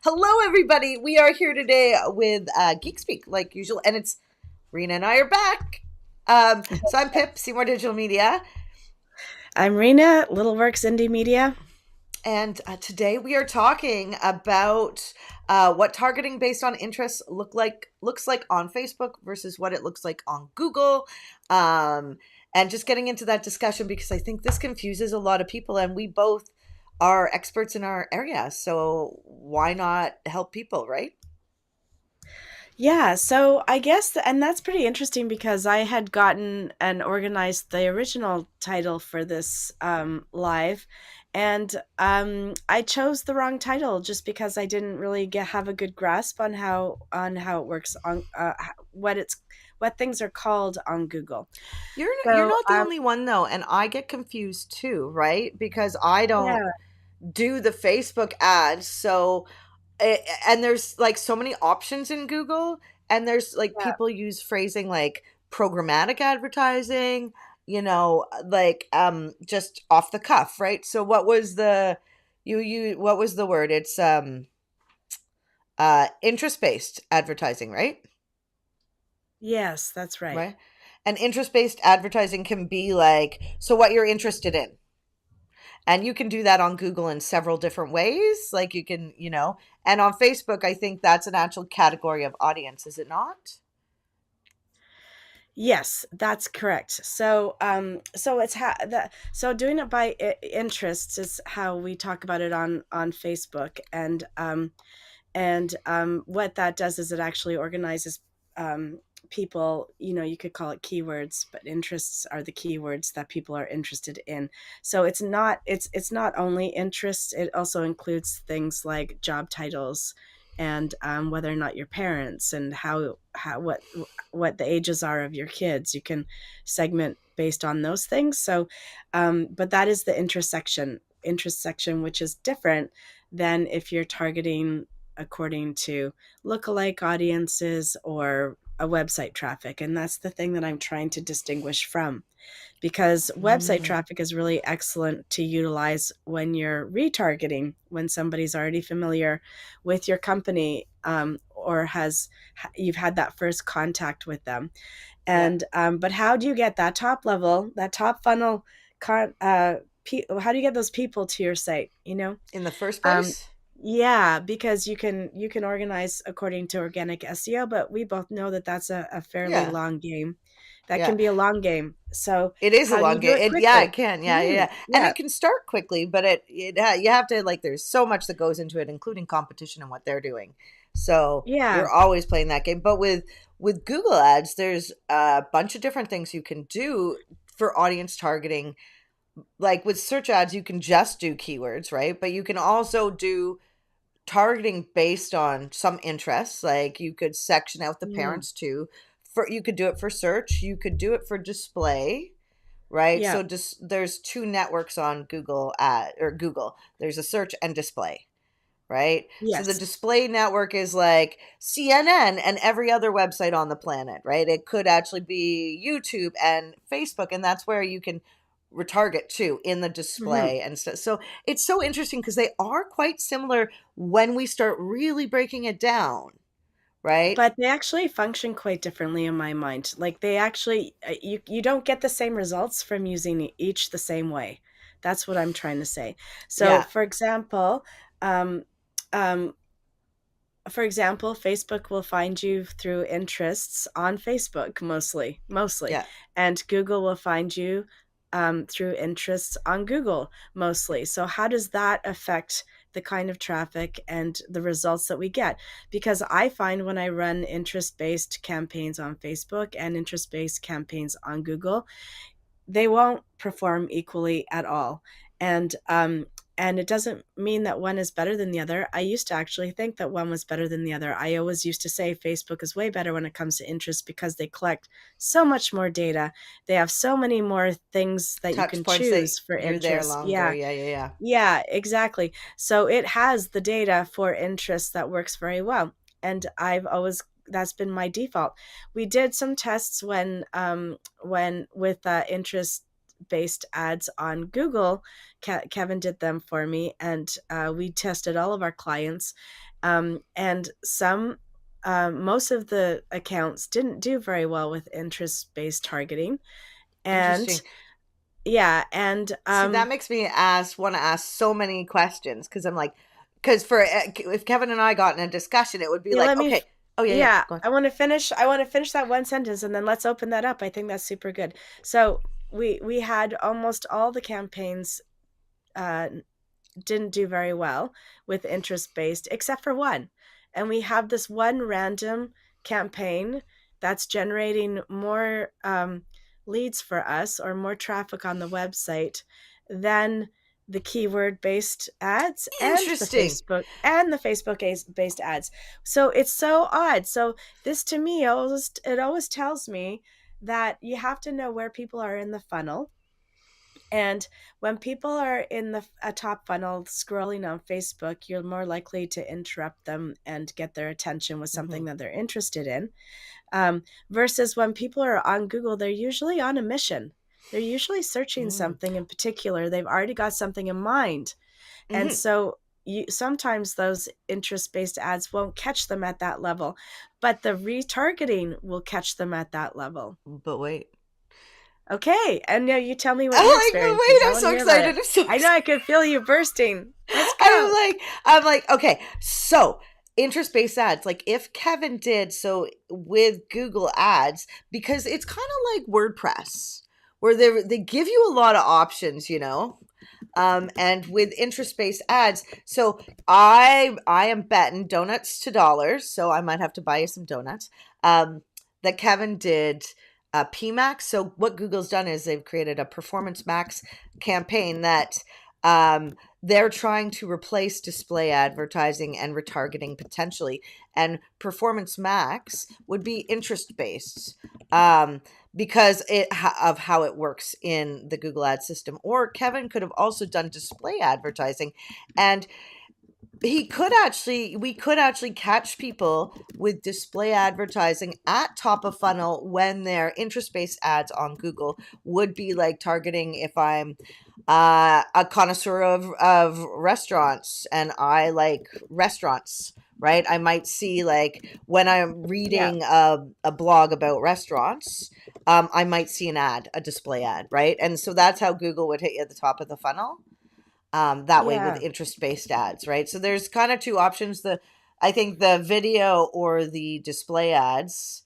Hello, everybody. We are here today with Geek Speak, like usual, and it's Rena and I are back. So I'm Pip, Seymour Digital Media, I'm Rena, Little Works Indie Media. and today we are talking about what targeting based on interests looks like on Facebook versus what it looks like on Google, and just getting into that discussion because I think this confuses a lot of people, and we both are experts in our area, so why not help people, right? Yeah, so I guess, and that's pretty interesting because I had gotten and organized the original title for this live, and I chose the wrong title just because I didn't really have a good grasp on how it works on what things are called on Google. You're So not the only one though, and I get confused too, right? Because I don't yeah, do the Facebook ads, so and there's like so many options in Google, and there's like yeah. people use phrasing like programmatic advertising, like just off the cuff, right? So what was the you what was the word? It's interest based advertising, right? Yes, that's right. Right? And interest based advertising can be like, so what you're interested in. And you can do that on Google in several different ways. Like you can, and on Facebook, I think that's an actual category of audience, is it not? Yes, that's correct. So it's so doing it by interests is how we talk about it on Facebook, and what that does is it actually organizes people. You could call it keywords, but interests are the keywords that people are interested in. So it's not only interests; it also includes things like job titles and whether or not your parents and how what the ages are of your kids. You can segment based on those things. But that is the intersection, which is different than if you're targeting according to lookalike audiences or a website traffic. And that's the thing that I'm trying to distinguish from, because website Mm. traffic is really excellent to utilize when you're retargeting, when somebody's already familiar with your company, or you've had that first contact with them. Yeah. And but how do you get that top level, that top funnel how do you get those people to your site, In the first um, place? yeah, because you can organize according to organic SEO, but we both know that that's a fairly Yeah. long game. That Yeah. can be a long game. So It is a how do you long do game. it Yeah, it quickly? can. Yeah, yeah, yeah. And Yeah, it can start quickly, but you have to like. There's so much that goes into it, including competition and what they're doing. So yeah, you're always playing that game. But with Google Ads, there's a bunch of different things you can do for audience targeting. Like with search ads, you can just do keywords, right? But you can also do targeting based on some interests. Like you could section out the mm, parents too. For you could do it for search. You could do it for display, right? yeah, So just there's two networks on Google ad or Google. There's a search and display, right? So the yes, display network is like CNN and every other website on the planet, right? It could actually be YouTube and Facebook, and that's where you can retarget too in the hmm display and stuff. So it's so interesting because they are quite similar when we start really breaking it down, right? but they actually function quite differently in my mind. Like they actually, you don't get the same results from using each the same way. That's what I'm trying to say. So, Yeah, um, um, for example, Facebook will find you through interests on Facebook mostly, yeah. and Google will find you through interests on Google mostly. So, how does that affect the kind of traffic and the results that we get? Because I find when I run interest based campaigns on Facebook and interest based campaigns on Google, they won't perform equally at all. And it doesn't mean that one is better than the other. I used to actually think that one was better than the other. I always used to say Facebook is way better when it comes to interest because they collect so much more data. They have so many more things that you Touch can points that choose for you're there interest. longer. Yeah, Yeah, yeah, yeah. yeah, exactly. So it has the data for interest that works very well. And I've always that's been my default. We did some tests when with interest based ads on Google. Kevin did them for me, and we tested all of our clients. And most of the accounts didn't do very well with interest based targeting. And Interesting. yeah, and See, that makes me want to ask so many questions because I'm like, because for if Kevin and I got in a discussion, it would be yeah, like, okay, oh yeah, yeah, yeah, go on. I want to finish that one sentence, and then let's open that up. I think that's super good. So we had almost all the campaigns uh, didn't do very well with interest based, except for one. And we have this one random campaign that's generating more leads for us, or more traffic on the website, than the keyword based ads Interesting. and the Facebook based ads. So it's so odd. So this to me it always tells me that you have to know where people are in the funnel. And when people are in a top funnel scrolling on Facebook, you're more likely to interrupt them and get their attention with Hmm. something that they're interested in. Versus when people are on Google, they're usually on a mission. They're usually searching Mm. something in particular. They've already got something in mind. And Hmm. so sometimes those interest based ads won't catch them at that level, but the retargeting will catch them at that level. But wait. Okay, and now you tell me what I'm your like, but experience is. wait, I I'm want to so hear about excited. it. I'm so I know excited. I could feel you bursting. Let's I'm go. like, I'm like, okay, so interest-based ads, like if Kevin did so with Google Ads, because it's kind of like WordPress, where they give you a lot of options, and with interest-based ads. So I am betting donuts to dollars, so I might have to buy you some donuts. That Kevin did PMax. So what Google's done is they've created a Performance Max campaign that they're trying to replace display advertising and retargeting potentially. And Performance Max would be interest based. Because of how it works in the Google ad system. Or Kevin could have also done display advertising, and we could actually catch people with display advertising at top of funnel when their interest-based ads on Google would be like targeting if I'm a connoisseur of restaurants and I like restaurants, right? I might see like when I'm Yeah, reading a blog about restaurants, I might see an ad, a display ad, right? And so that's how Google would hit you at the top of the funnel, that way with yeah, interest-based ads, right? So there's kind of two options. I think the video or the display ads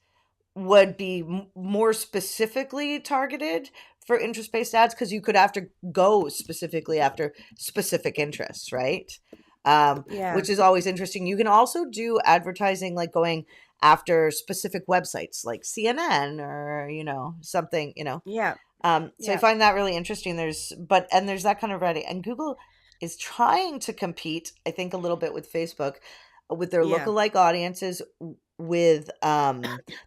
would be more specifically targeted for interest-based ads because you could have to go specifically after specific interests, right? yeah, Which is always interesting. You can also do advertising like going after specific websites like CNN or something. yeah, So I yeah, find that really interesting. There's that kind of ready, and Google is trying to compete, I think, a little bit with Facebook, with their yeah, lookalike audiences, with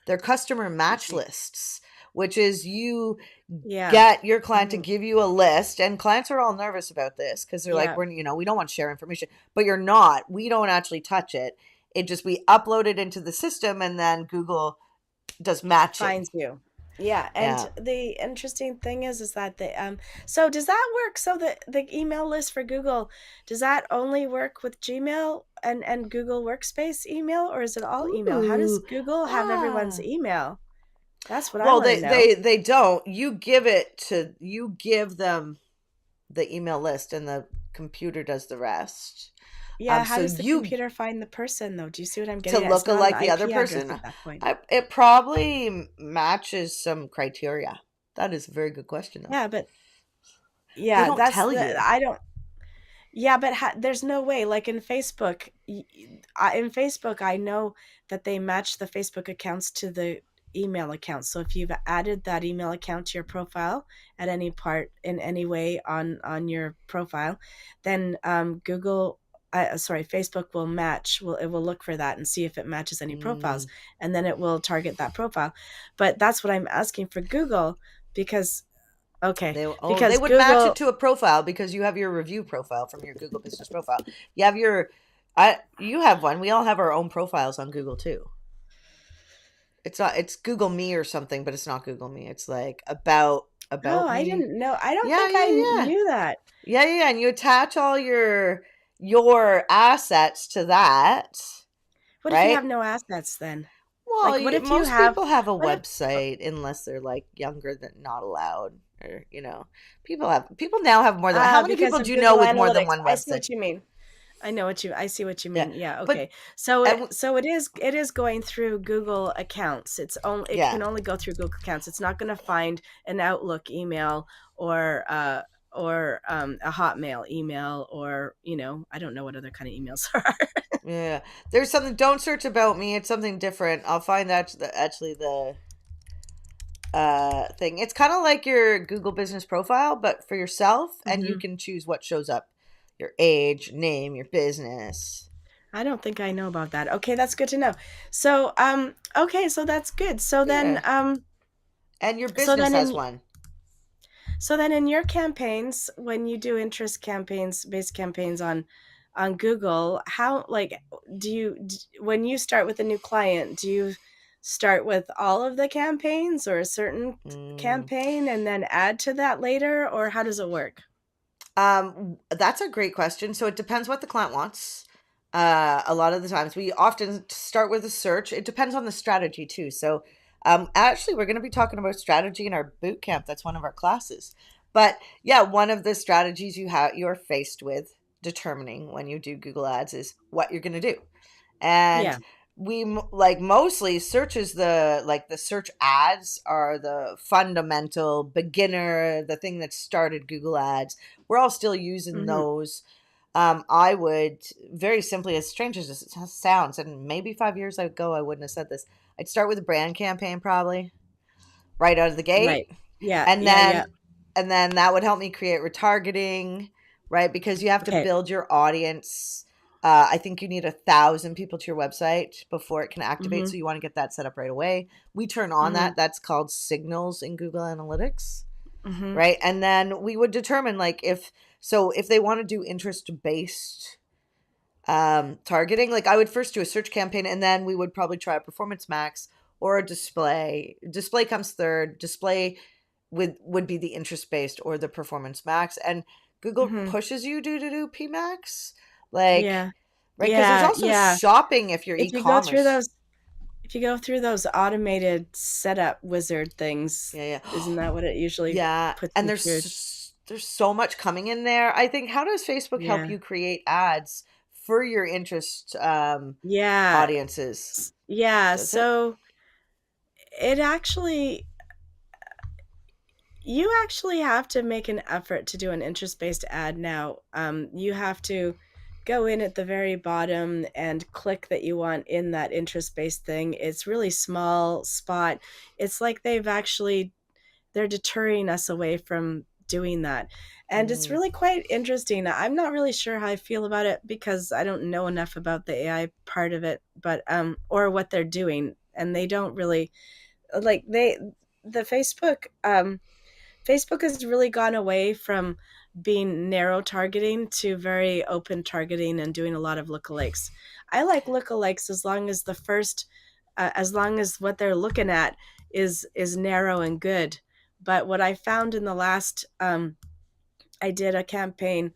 their customer match excuse me. lists, which is you Yeah, get your client to hmm, give you a list, and clients are all nervous about this because they're like, yeah, we don't want to share information, but you're not. We don't actually touch it. It just we upload it into the system, and then Google does matching. finds you. Yeah, and Yeah. the interesting thing is that so does that work? So the email list for Google, does that only work with Gmail and Google Workspace email, or is it all email? How does Ooh. Google have everyone's Ah. email? That's what I Well, want to they know. they they don't. You give them the email list, and the computer does the rest. Yeah, how So does the you computer find the person though? Do you see what I'm to getting at? It's look not an like the other IP address person. at that point. It probably matches some criteria. That is a very good question, though. Yeah, but They yeah, don't that's tell the you. I don't. Yeah, but there's no way. Like in Facebook, in Facebook, I know that they match the Facebook accounts to the email accounts. So if you've added that email account to your profile at any part in any way on your profile, then Facebook will match. Will It will look for that and see if it matches any profiles, Mm. and then it will target that profile. But that's what I'm asking for Google because okay, They because would match it Google. to a profile because you have your review profile from your Google Business profile. You have you have one. We all have our own profiles on Google too. It's Google Me or something, but it's not Google Me. It's like about. Oh, about I me. didn't know. I don't Yeah, think I yeah, yeah. knew that. Yeah, yeah, and you attach all your assets to that, What if you have right? no assets then? Well, Like, what if you most have, people have a what if, oh, website unless they're like younger than not allowed, or people now have more than. How many because people of do you know Google with more than Analytics. one I see website? what you mean. I see what you Yeah, mean. Yeah, but okay. So and it is going through Google accounts. It yeah, can only go through Google accounts. It's not going to find an Outlook email or a Hotmail email, or, I don't know what other kind of emails are. yeah. There's something. Don't search about me. It's something different. I'll find that actually the thing. It's kind of like your Google business profile, but for yourself, and you Hmm. can choose what shows up: your age, name, your business. I don't think I know about that. Okay, that's good to know. So, okay, so that's good. Yeah, and your So business then has in one. So then in your campaigns, when you do interest campaigns, based campaigns on Google, how, like, when you start with a new client, do you start with all of the campaigns or a certain Mm. campaign and then add to that later, or how does it work? That's a great question. So it depends what the client wants. A lot of the times we often start with a search. It depends on the strategy too. So, actually, we're going to be talking about strategy in our boot camp. That's one of our classes. But yeah, one of the strategies you're faced with determining when you do Google Ads is what you're going to do. And Yeah. like mostly searches the search ads are the fundamental beginner, the thing that started Google Ads. We're all still using Hmm. those. I would very simply, as strange as it sounds, and maybe 5 years ago I wouldn't have said this, I'd start with a brand campaign probably right out of the Right. gate, Yeah. and Yeah. Yeah. then that would help me create retargeting, right? Because you have to Okay. build your audience. I think you need 1,000 people to your website before it can activate, Hmm. so you want to get that set up right away. We turn on Hmm. that. That's called signals in Google Analytics, Hmm. right? And then we would determine like if they want to do interest based targeting, like I would first do a search campaign, and then we would probably try a performance max or a display comes third. Display would be the interest based or the performance max, and Google Hmm. pushes you to do PMax, like, Yeah. right, because there's Yeah. also Yeah. shopping if you're If you go through e-commerce. those If you go through those automated setup wizard things, Yeah, isn't yeah. that what it usually Yeah, puts and you through? there's so much coming in there. I think, how does Facebook help Yeah. you create ads for your interest Yeah. audiences? Yeah. Does it? So it actually, you actually have to make an effort to do an interest based ad now. You have to go in at the very bottom and click that you want in that interest based thing. It's really small spot. It's like they're deterring us away from doing that. And it's Mm, really quite interesting. I'm not really sure how I feel about it because I don't know enough about the AI part of it, but or what they're doing. And they don't really, like, the Facebook has really gone away from being narrow targeting to very open targeting and doing a lot of lookalikes. I like lookalikes as long as what they're looking at is narrow and good. But what I found in the last, I did a campaign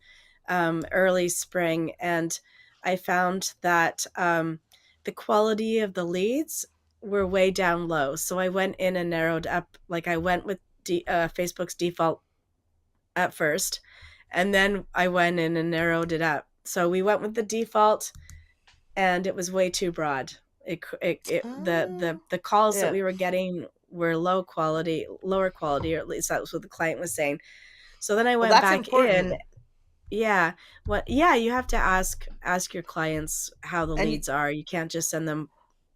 early spring, and I found that the quality of the leads were way down low. So I went in and narrowed up. Like, I went with Facebook's default at first, and then I went in and narrowed it up. So we went with the default, and it was way too broad. oh, The calls that yeah. we were getting were lower quality, or at least that was what the client was saying. So then I Well, went that's back in. important. Yeah, yeah, you have to ask your clients how the And leads are. You can't just send them,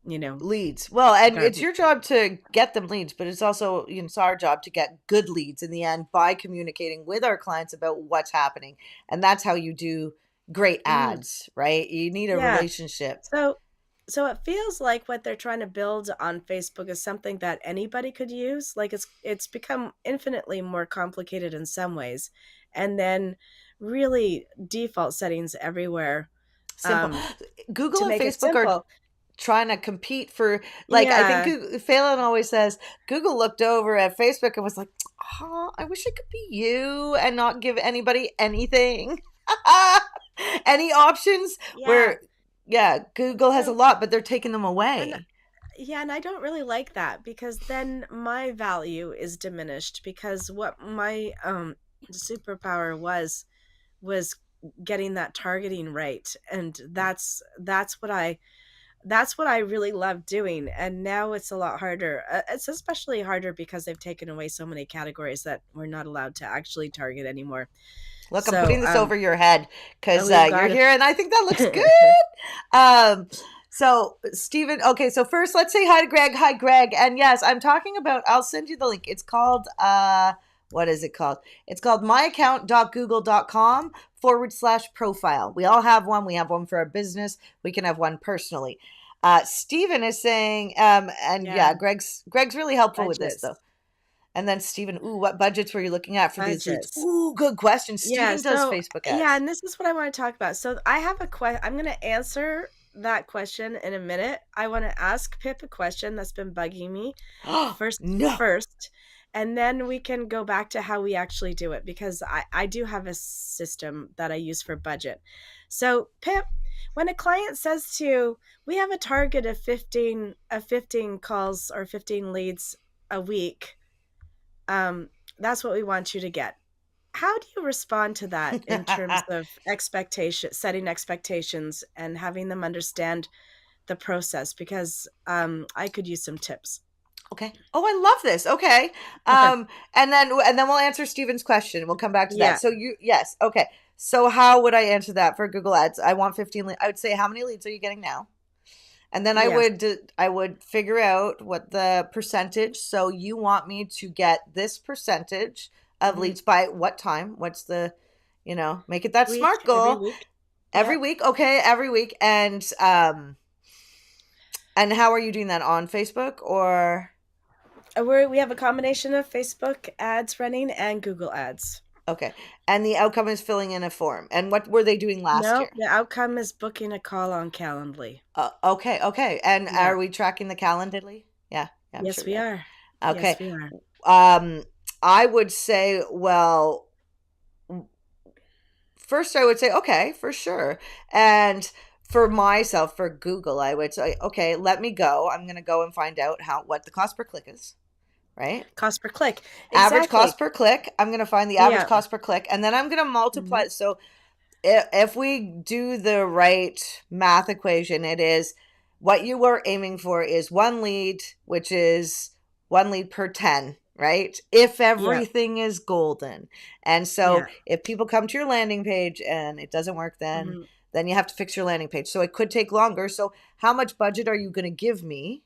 you know, leads. Well, and it's garbage. your job to get them leads, but it's also, it's our job to get good leads in the end by communicating with our clients about what's happening. And that's how you do great Mhm. ads, right? You need a Yeah. relationship. So it feels like what they're trying to build on Facebook is something that anybody could use. Like, it's become infinitely more complicated in some ways. And then really default settings everywhere, Simple. um, Google to and make it Facebook are simple. trying to compete for, like, I think Yeah. Google, Phelan always says Google looked over at Facebook and was like, oh, I wish it could be you and not give anybody anything. Any options Yeah. where, yeah, Google has a No, lot, but they're taking them and away. yeah, and I don't really like that because then my value is diminished because what my superpower was getting that targeting right, and that's what I really love doing. And now it's a lot harder. It's especially harder because they've taken away so many categories that we're not allowed to actually target anymore. Look, I'm So putting this over your head because we've you're got here, and I think that looks good. So Stephen, okay, so first let's say hi to Greg. Hi, Greg. And yes, I'm talking about, I'll send you the link. It's called, what is it called? It's called myaccount.google.com/profile. We all have one. We have one for our business. We can have one personally. Stephen is saying, and yeah, yeah, Greg's really helpful with this budgets, though. And then Stephen, ooh, what budgets were you looking at for these leads? budgets. Ooh, good question. Yeah, Stephen does so Facebook yeah, ads. and this is what I want to talk about. So I have a question. I'm going to answer that question in a minute. I want to ask Pip a question that's been bugging me Oh, no. first, and then we can go back to how we actually do it because I do have a system that I use for budget. So Pip, when a client says to you, we have a target of 15 calls or 15 leads a week, that's what we want you to get. How do you respond to that in terms of expectation, setting expectations and having them understand the process? Because I could use some tips. Okay. Oh, I love this. Okay. Okay. And then we'll answer Steven's question. We'll come back to that. Yeah. So you, yes. Okay. So how would I answer that for Google Ads? I want 15 I would say, how many leads are you getting now? And then Yes. I would figure out what the percentage. So you want me to get this percentage of Hmm. leads by what time? What's the, make it that Week, SMART every goal week. every Yep. week. Okay, every week. And how are you doing that on Facebook or We have a combination of Facebook ads running and Google ads. okay. And the outcome is filling in a form. And what were they doing last No, year? the outcome is booking a call on Calendly. Okay, okay. And Yeah. are we tracking the Calendly? Yeah, yeah, I'm sure Yes, we we are. are. Yes, Okay. we are. Um, I would say, well, first I would say, okay, for sure. And for myself, for Google, I would say, okay, let me go. I'm going to go and find out what the cost per click is, right? Cost per click. Average Exactly. cost per click. I'm going to find the average Yeah. cost per click, and then I'm going to multiply Hmm. it. So if we do the right math equation, it is what you were aiming for is one lead, which is one lead per 10, right? If Yeah. everything is golden. And so Yeah. if people come to your landing page and it doesn't work, then Hmm. you have to fix your landing page. So it could take longer. So how much budget are you going to give me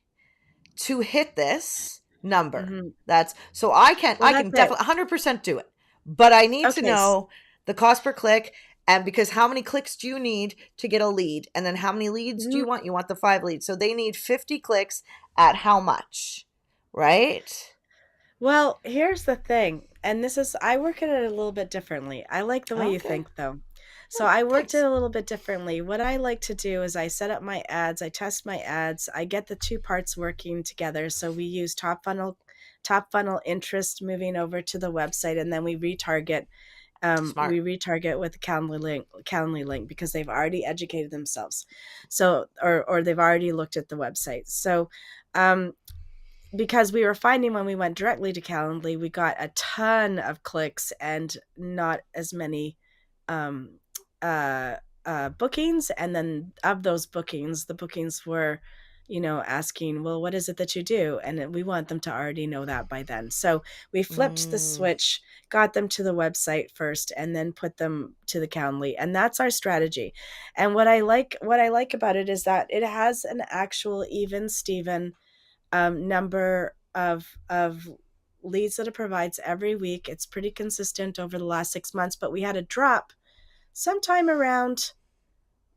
to hit this number? Hmm. That's so I can Well, I that's can it. definitely 100% do it. But I need to Okay. know the cost per click, and because how many clicks do you need to get a lead? And then how many leads do Mhm. you want? You want the 5 leads. So they need 50 clicks at how much? Right? Well, here's the thing, and this is I work at it a little bit differently. I like the way you Okay. think though. So Oh, I worked it thanks. a little bit differently. What I like to do is I set up my ads, I test my ads, I get the two parts working together. So we use top funnel interest moving over to the website, and then Smart. we retarget with the Calendly link because they've already educated themselves. So or they've already looked at the website. So um because we were finding when we went directly to Calendly, we got a ton of clicks and not as many um, uh, bookings. And then of those bookings, the bookings were, asking, well, what is it that you do? And we want them to already know that by then. So we flipped the Mm, switch, got them to the website first, and then put them to the Calendly. And that's our strategy. And what I like about it is that it has an actual even Steven number of leads that it provides every week. It's pretty consistent over the last 6 months, but we had a drop sometime around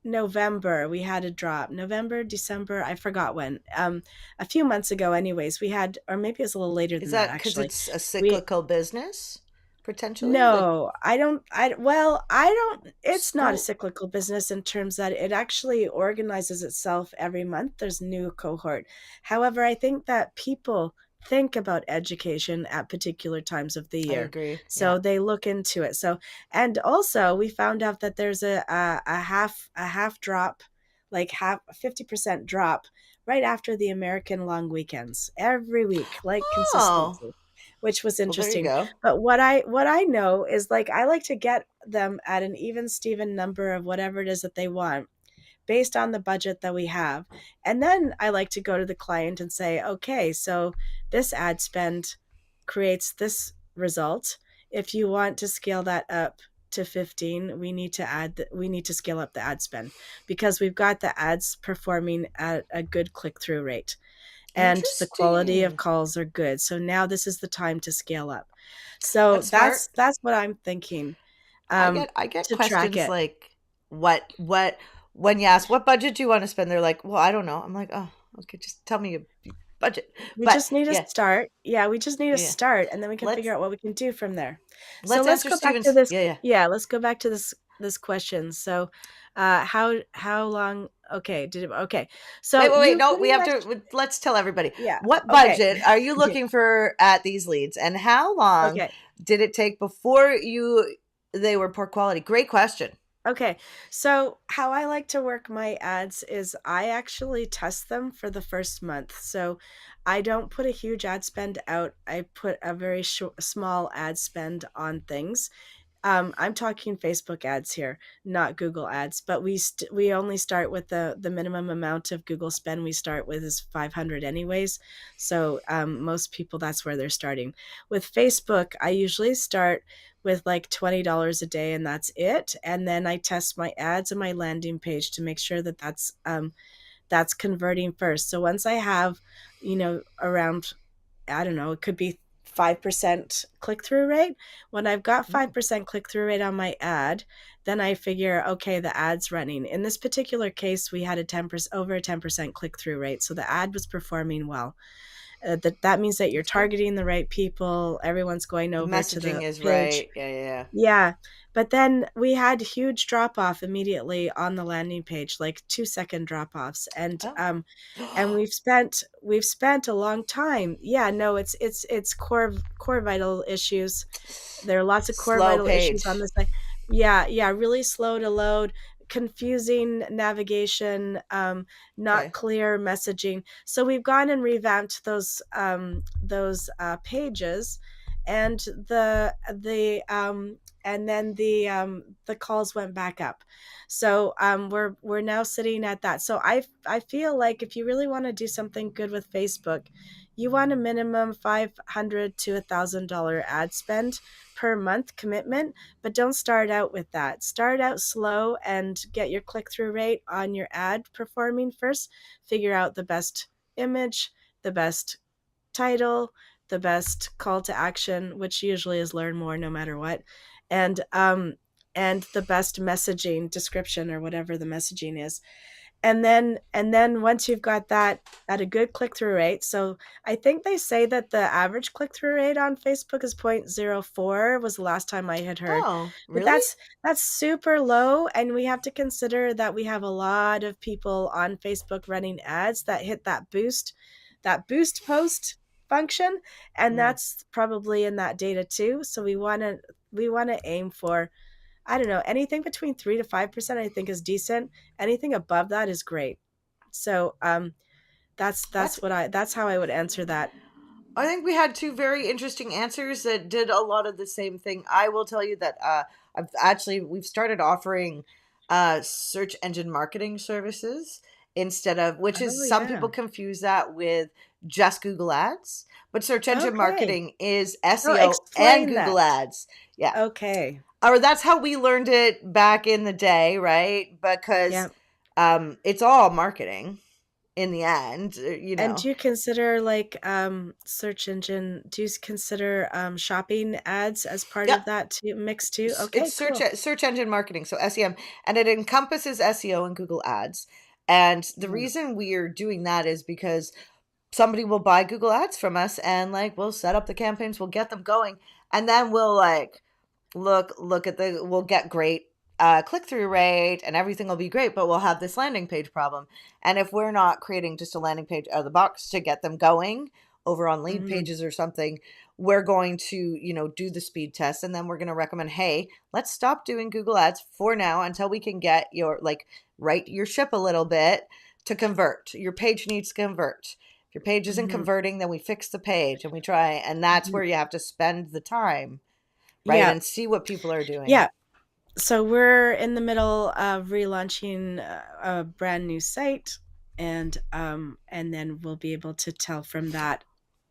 November. We had a drop November, December. I forgot when. A few months ago, anyways. We had, or maybe it was a little later is than that. that because Actually, it's a we cyclical business? potentially? Like No, I don't. I don't. It's not a school? cyclical business in terms that it actually organizes itself every month. There's new cohort. However, I think that people think about education at particular times of the I year, agree. Yeah. so they look into it. So, and also we found out that there's a half drop, like half 50% drop right after the American long weekends every week, like Oh, consistency, which was well, there you interesting. go. But what I know is like I like to get them at an even Steven number of whatever it is that they want based on the budget that we have. And then I like to go to the client and say, okay, so this ad spend creates this result. If you want to scale that up to 15, we need to scale up the ad spend because we've got the ads performing at a good click-through rate and the quality of Interesting. calls are good. So now this is the time to scale up. So That's smart. that's what I'm thinking, I get to track questions it. like what when you ask what budget do you want to spend, they're like, well, I don't know. I'm like, oh, okay, just tell me your budget. We But just need to yeah, start. Yeah, we just need to yeah. start, and then we can Let's figure out what we can do from there. So let's let's answer go back to Steven's. this. Yeah, yeah. Yeah, let's go back to this question. So, how long? Okay, okay. So Wait. you No, pretty we have much. to. Let's tell everybody Yeah. what Okay. budget are you looking for at these leads, and how long Okay. did it take before they were poor quality? Great question. Okay. So, how I like to work my ads is I actually test them for the first month. So, I don't put a huge ad spend out. I put a very small ad spend on things. I'm talking Facebook ads here, not Google ads. But we only start with the minimum amount of Google spend we start with is 500 anyways. So most people that's where they're starting. With Facebook, I usually start with like $20 a day and that's it. And then I test my ads and my landing page to make sure that that's converting first. So once I have, around, I don't know, it could be 5% click through rate. When I've got Mm, 5% click through rate on my ad, then I figure, okay, the ad's running. In this particular case, we had a 10% over a 10% click through rate. So the ad was performing well. That means that you're that's good. targeting the right people. Everyone's going The over to messaging the is page. right. Yeah, yeah, Yeah. But then we had huge drop off immediately on the landing page, like 2-second drop offs. yeah. And Oh, we've spent a long time. Yeah, no, it's core vital issues. There are lots of core slow vital issues on page. this site. Yeah, yeah, really slow to load, confusing navigation, not Okay. clear messaging. So we've gone and revamped those pages, and the calls went back up. So we're now sitting at that. So I feel like if you really want to do something good with Facebook, you want a minimum $500 to $1,000 ad spend per month commitment, but don't start out with that. Start out slow and get your click through rate on your ad performing first. Figure out the best image, the best title, the best call to action, which usually is learn more no matter what, and the best messaging description or whatever the messaging is. And then once you've got that at a good click-through rate, so I think they say that the average click-through rate on Facebook is 0.04 was the last time I had heard. Oh, But really? that's super low, and we have to consider that we have a lot of people on Facebook running ads that hit that boost post function, and Mm. that's probably in that data too. So we want to aim for, I don't know, anything between 3 to 5%. I think is decent. Anything above that is great. So that's That's that's what I that's how I would answer that. I think we had two very interesting answers that did a lot of the same thing. I will tell you that we've started offering search engine marketing services instead of, which is Oh some yeah. people confuse that with just Google Ads, but search engine Okay. marketing is So SEO and explain Google that. Ads. Yeah. Okay. Or that's how we learned it back in the day, right? Because Yeah. it's all marketing in the end, And do you consider like search engine? Do you consider shopping ads as part Yep. of that too, mix too? It's Okay, cool. search engine marketing, so SEM, and it encompasses SEO and Google Ads. And the Yeah. reason we're doing that is because somebody will buy Google Ads from us, and like we'll set up the campaigns, we'll get them going, and then we'll like look at the we'll get great click-through rate and everything will be great, but we'll have this landing page problem. And if we're not creating just a landing page out of the box to get them going over on lead Hmm. pages or something, we're going to, do the speed test, and then we're going to recommend, hey, let's stop doing Google Ads for now until we can get your like right your ship a little bit to convert. Your page needs to convert. If your page isn't Hmm. converting, then we fix the page and we try, and that's Hmm. where you have to spend the time, right? Yeah. And see what people are doing. Yeah. So we're in the middle of relaunching a brand new site, and then we'll be able to tell from that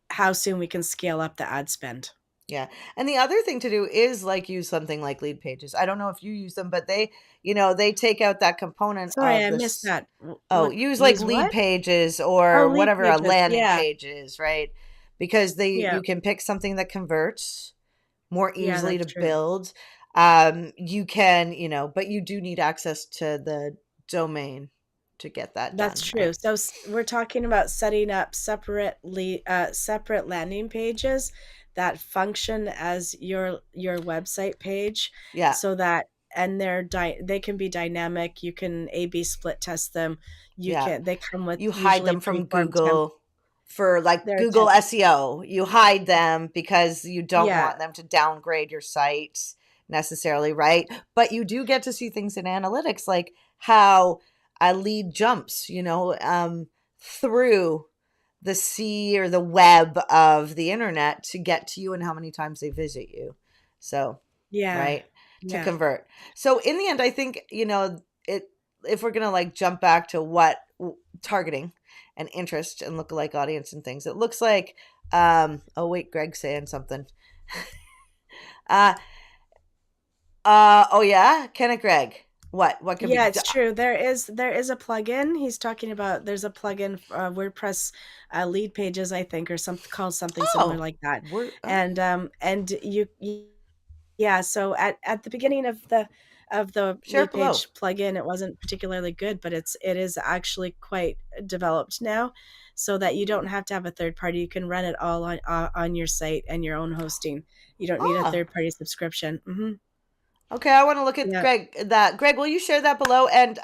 how soon we can scale up the ad spend. Yeah. And the other thing to do is like use something like lead pages. I don't know if you use them, but they take out that component Sorry, of I missed this. that. Oh, What? use like Use lead what? pages Oh, or lead whatever a pages. landing Yeah. page is, right? Because Yeah. you can pick something that converts more Yeah, easily to that's true. build. You can, but you do need access to the domain to get that That's done, true. right? So we're talking about setting up separate landing pages that function as your website page, Yeah. so that, and they can be dynamic. You can A/B split test them. Yeah. They come with You hide usually them from preformed temp. Google for like They're Google temp. SEO. You hide them because you don't Yeah, want them to downgrade your site necessarily, right? But you do get to see things in analytics like how a lead jumps, through the sea or the web of the internet to get to you and how many times they visit you. So, yeah, right? To yeah, convert. So in the end, I think, it if we're gonna like jump back to what targeting and interest and lookalike audience and things, it looks like oh wait, Greg's saying something. Uh oh yeah, Ken and Greg. What can be yeah. It's done? true. There is a plugin. He's talking about. There's a plugin for WordPress lead pages, I think, or something called something similar Oh, like that. we're And yeah, so at the beginning of the share it lead below. page plugin, it wasn't particularly good, but it is actually quite developed now, so that you don't have to have a third party. You can run it all on your site and your own hosting. You don't need a Ah, third party subscription. Hmm. okay, I want to look at Yeah, Greg, will you share that below? And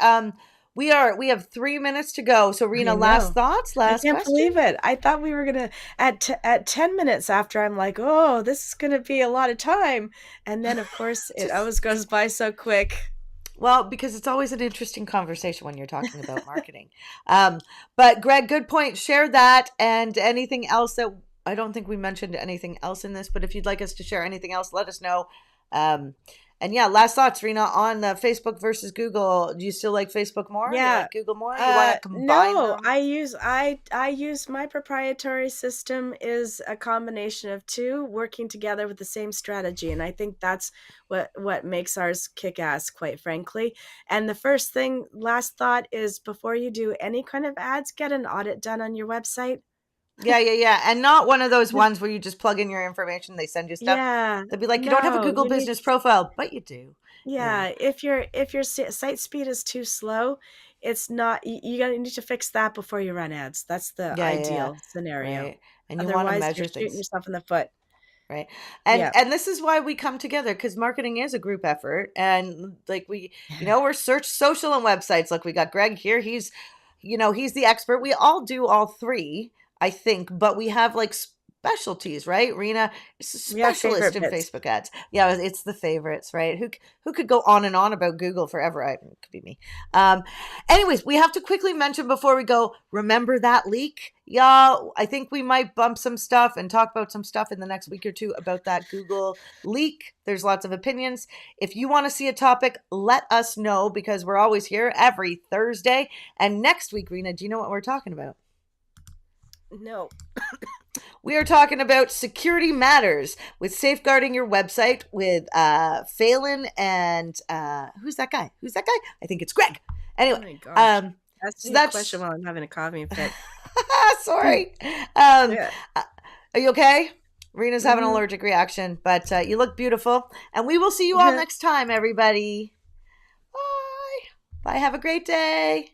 we have 3 minutes to go. So I Rena, last know. thoughts, I last can't question. believe it. I thought we were gonna at 10 minutes after. I'm like, oh, this is gonna be a lot of time, and then of course it Just always goes by so quick. Well, because it's always an interesting conversation when you're talking about marketing. But Greg, good point. Share that and anything else that I don't think we mentioned anything else in this, but if you'd like us to share anything else, let us know. Um, and yeah, last thoughts, Rena, on the Facebook versus Google. Do you still like Facebook more? You Yeah. like Google more? You want to combine No, them? I use my proprietary system is a combination of two working together with the same strategy, and I think that's what makes ours kick ass, quite frankly. And the first thing, last thought, is before you do any kind of ads, get an audit done on your website. Yeah, yeah, yeah. And not one of those ones where you just plug in your information, they send you stuff. Yeah. They'll be like, you don't have a No, Google you need business profile, but you do. Yeah. yeah, if your site speed is too slow, it's not you gotta need to fix that before you run ads. That's the Yeah, yeah, yeah. ideal scenario. Right. And you want to Otherwise, you're measure shooting things. yourself in the foot. Right. Yeah. And this is why we come together, because marketing is a group effort. And like we're search social and websites. Like we got Greg here. He's the expert. We all do all three, I think, but we have like specialties, right? Rena is a We have specialist favorite in bits. Facebook ads. Yeah, it's the favorites, right? Who could go on and on about Google forever? It could be me. Um, Anyways, we have to quickly mention before we go, remember that leak? Y'all, I think we might bump some stuff and talk about some stuff in the next week or two about that Google leak. There's lots of opinions. If you want to see a topic, let us know because we're always here every Thursday. And next week, Rena, do you know what we're talking about? No. We are talking about security matters with safeguarding your website with Phelan and who's that guy? Who's that guy? I think it's Greg. Oh Anyway, my gosh. um, Ask so me a question that's while I'm having a coughing fit. sorry. Um, Yeah. uh, are you okay? Rena's having an Hmm. allergic reaction, but you look beautiful, and we will see you all next time, everybody. Bye. Bye. Have a great day.